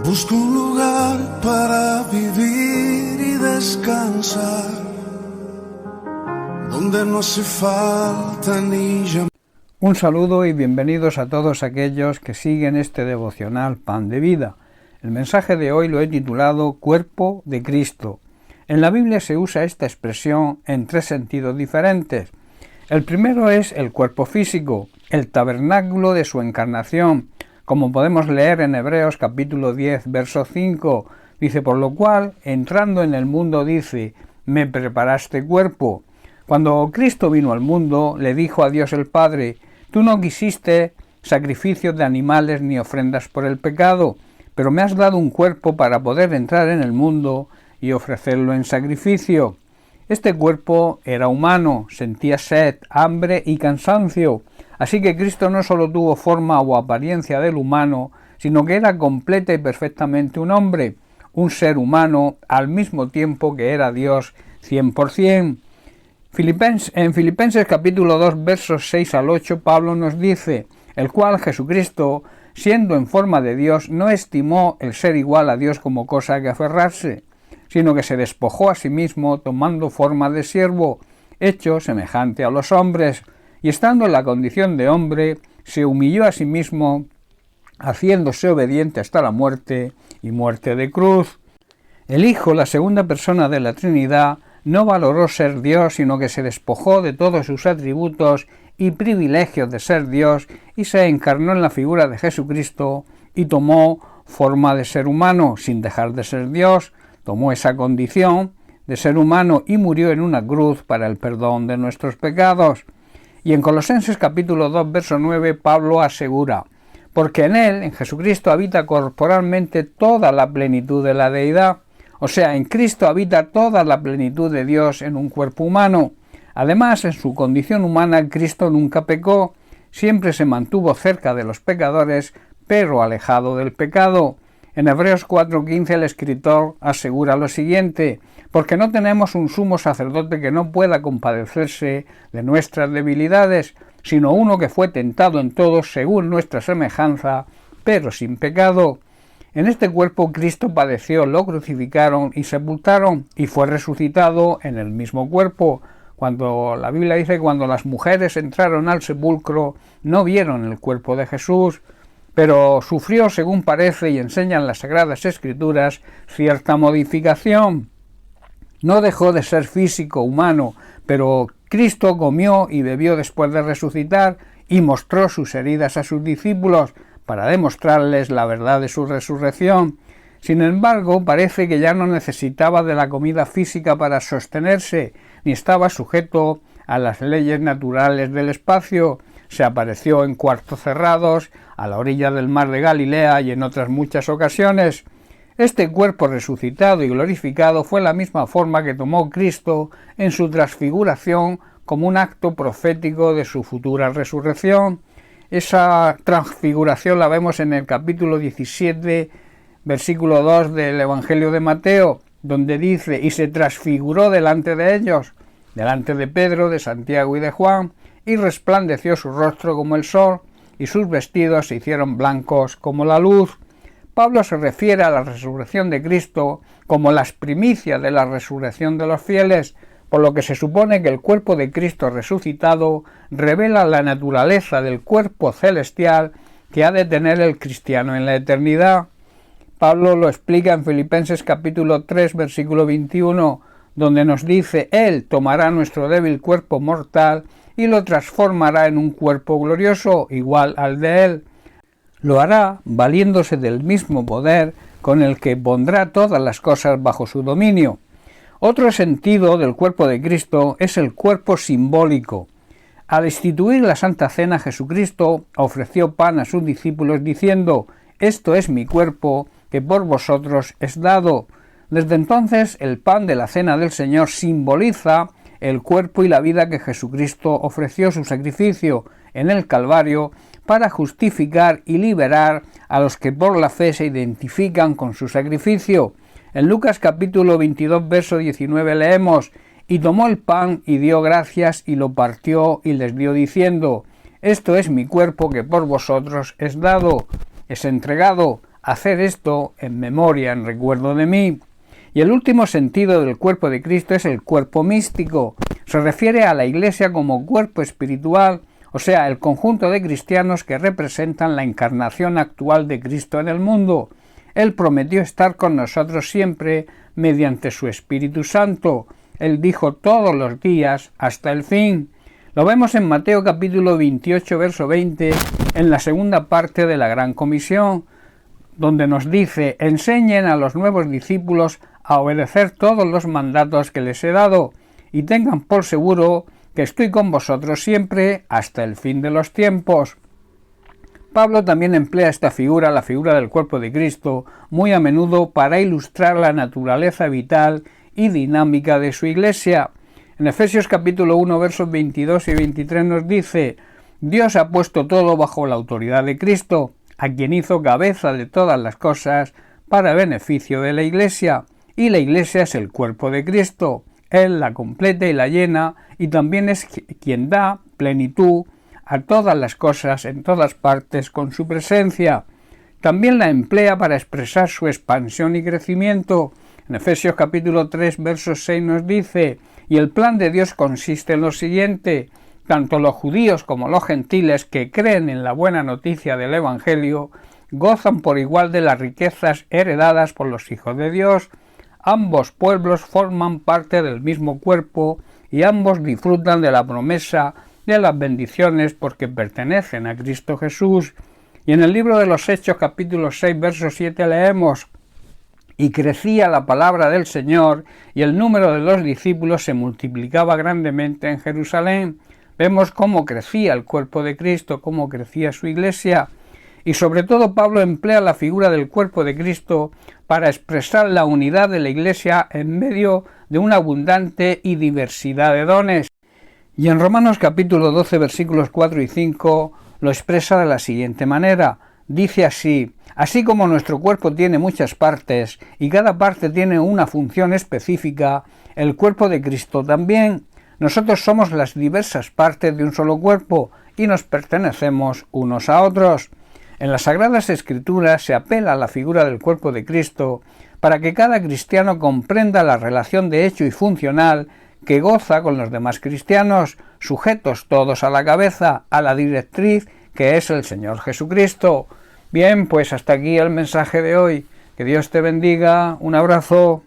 Busco un lugar para vivir y descansar, donde no hace falta ni llamar. Un saludo y bienvenidos a todos aquellos que siguen este devocional Pan de Vida. El mensaje de hoy lo he titulado Cuerpo de Cristo. En la Biblia se usa esta expresión en tres sentidos diferentes. El primero es el cuerpo físico, el tabernáculo de su encarnación, como podemos leer en Hebreos capítulo 10, verso 5. Dice, por lo cual, entrando en el mundo, dice, me preparaste cuerpo. Cuando Cristo vino al mundo, le dijo a Dios el Padre, tú no quisiste sacrificios de animales ni ofrendas por el pecado, pero me has dado un cuerpo para poder entrar en el mundo y ofrecerlo en sacrificio. Este cuerpo era humano, sentía sed, hambre y cansancio, así que Cristo no solo tuvo forma o apariencia del humano, sino que era completa y perfectamente un hombre, un ser humano, al mismo tiempo que era Dios 100%. En Filipenses capítulo 2, versos 6 al 8, Pablo nos dice, el cual Jesucristo, siendo en forma de Dios, no estimó el ser igual a Dios como cosa que aferrarse, sino que se despojó a sí mismo tomando forma de siervo, hecho semejante a los hombres, y estando en la condición de hombre, se humilló a sí mismo, haciéndose obediente hasta la muerte y muerte de cruz. El Hijo, la segunda persona de la Trinidad, no valoró ser Dios, sino que se despojó de todos sus atributos y privilegios de ser Dios y se encarnó en la figura de Jesucristo y tomó forma de ser humano sin dejar de ser Dios. Tomó esa condición de ser humano y murió en una cruz para el perdón de nuestros pecados. Y en Colosenses capítulo 2, verso 9, Pablo asegura, porque en él, en Jesucristo, habita corporalmente toda la plenitud de la deidad. O sea, en Cristo habita toda la plenitud de Dios en un cuerpo humano. Además, en su condición humana, Cristo nunca pecó, siempre se mantuvo cerca de los pecadores, pero alejado del pecado. En Hebreos 4:15 el escritor asegura lo siguiente, porque no tenemos un sumo sacerdote que no pueda compadecerse de nuestras debilidades, sino uno que fue tentado en todo según nuestra semejanza, pero sin pecado. En este cuerpo Cristo padeció, lo crucificaron y sepultaron, y fue resucitado en el mismo cuerpo. Cuando la Biblia dice que cuando las mujeres entraron al sepulcro, no vieron el cuerpo de Jesús, pero sufrió, según parece y enseñan las Sagradas Escrituras, cierta modificación. No dejó de ser físico, humano, pero Cristo comió y bebió después de resucitar y mostró sus heridas a sus discípulos para demostrarles la verdad de su resurrección. Sin embargo, parece que ya no necesitaba de la comida física para sostenerse, ni estaba sujeto a las leyes naturales del espacio. Se apareció en cuartos cerrados, a la orilla del mar de Galilea y en otras muchas ocasiones. Este cuerpo resucitado y glorificado fue la misma forma que tomó Cristo en su transfiguración como un acto profético de su futura resurrección. Esa transfiguración la vemos en el capítulo 17, versículo 2 del Evangelio de Mateo, donde dice, y se transfiguró delante de ellos, delante de Pedro, de Santiago y de Juan, y resplandeció su rostro como el sol, y sus vestidos se hicieron blancos como la luz. Pablo se refiere a la resurrección de Cristo como las primicias de la resurrección de los fieles, por lo que se supone que el cuerpo de Cristo resucitado revela la naturaleza del cuerpo celestial que ha de tener el cristiano en la eternidad. Pablo lo explica en Filipenses capítulo 3, versículo 21, donde nos dice, Él tomará nuestro débil cuerpo mortal y lo transformará en un cuerpo glorioso igual al de Él. Lo hará valiéndose del mismo poder con el que pondrá todas las cosas bajo su dominio. Otro sentido del cuerpo de Cristo es el cuerpo simbólico. Al instituir la Santa Cena, Jesucristo ofreció pan a sus discípulos diciendo, esto es mi cuerpo que por vosotros es dado. Desde entonces el pan de la Cena del Señor simboliza el cuerpo y la vida que Jesucristo ofreció su sacrificio en el Calvario para justificar y liberar a los que por la fe se identifican con su sacrificio. En Lucas capítulo 22, verso 19 leemos, y tomó el pan y dio gracias y lo partió y les dio diciendo, esto es mi cuerpo que por vosotros es dado, es entregado, hacer esto en memoria, en recuerdo de mí. Y el último sentido del cuerpo de Cristo es el cuerpo místico. Se refiere a la Iglesia como cuerpo espiritual, o sea, el conjunto de cristianos que representan la encarnación actual de Cristo en el mundo. Él prometió estar con nosotros siempre mediante su Espíritu Santo. Él dijo todos los días hasta el fin. Lo vemos en Mateo capítulo 28, verso 20, en la segunda parte de la Gran Comisión, donde nos dice: enseñen a los nuevos discípulos a obedecer todos los mandatos que les he dado, y tengan por seguro que estoy con vosotros siempre hasta el fin de los tiempos. Pablo también emplea esta figura, la figura del cuerpo de Cristo, muy a menudo para ilustrar la naturaleza vital y dinámica de su Iglesia. En Efesios capítulo 1, versos 22 y 23 nos dice: Dios ha puesto todo bajo la autoridad de Cristo, a quien hizo cabeza de todas las cosas para beneficio de la Iglesia, y la Iglesia es el cuerpo de Cristo. Él la completa y la llena, y también es quien da plenitud a todas las cosas en todas partes con su presencia. También la emplea para expresar su expansión y crecimiento. En Efesios capítulo 3, versos 6 nos dice: y el plan de Dios consiste en lo siguiente: tanto los judíos como los gentiles que creen en la buena noticia del Evangelio gozan por igual de las riquezas heredadas por los hijos de Dios. Ambos pueblos forman parte del mismo cuerpo y ambos disfrutan de la promesa de las bendiciones porque pertenecen a Cristo Jesús. Y en el libro de los Hechos capítulo 6, verso 7 leemos: y crecía la palabra del Señor, y el número de los discípulos se multiplicaba grandemente en Jerusalén. Vemos cómo crecía el cuerpo de Cristo, cómo crecía su Iglesia. Y sobre todo Pablo emplea la figura del cuerpo de Cristo para expresar la unidad de la Iglesia en medio de una abundante y diversidad de dones. Y en Romanos capítulo 12, versículos 4 y 5 lo expresa de la siguiente manera. Dice así: así como nuestro cuerpo tiene muchas partes y cada parte tiene una función específica, el cuerpo de Cristo también. Nosotros somos las diversas partes de un solo cuerpo y nos pertenecemos unos a otros. En las Sagradas Escrituras se apela a la figura del cuerpo de Cristo para que cada cristiano comprenda la relación de hecho y funcional que goza con los demás cristianos, sujetos todos a la cabeza, a la directriz que es el Señor Jesucristo. Bien, pues hasta aquí el mensaje de hoy. Que Dios te bendiga. Un abrazo.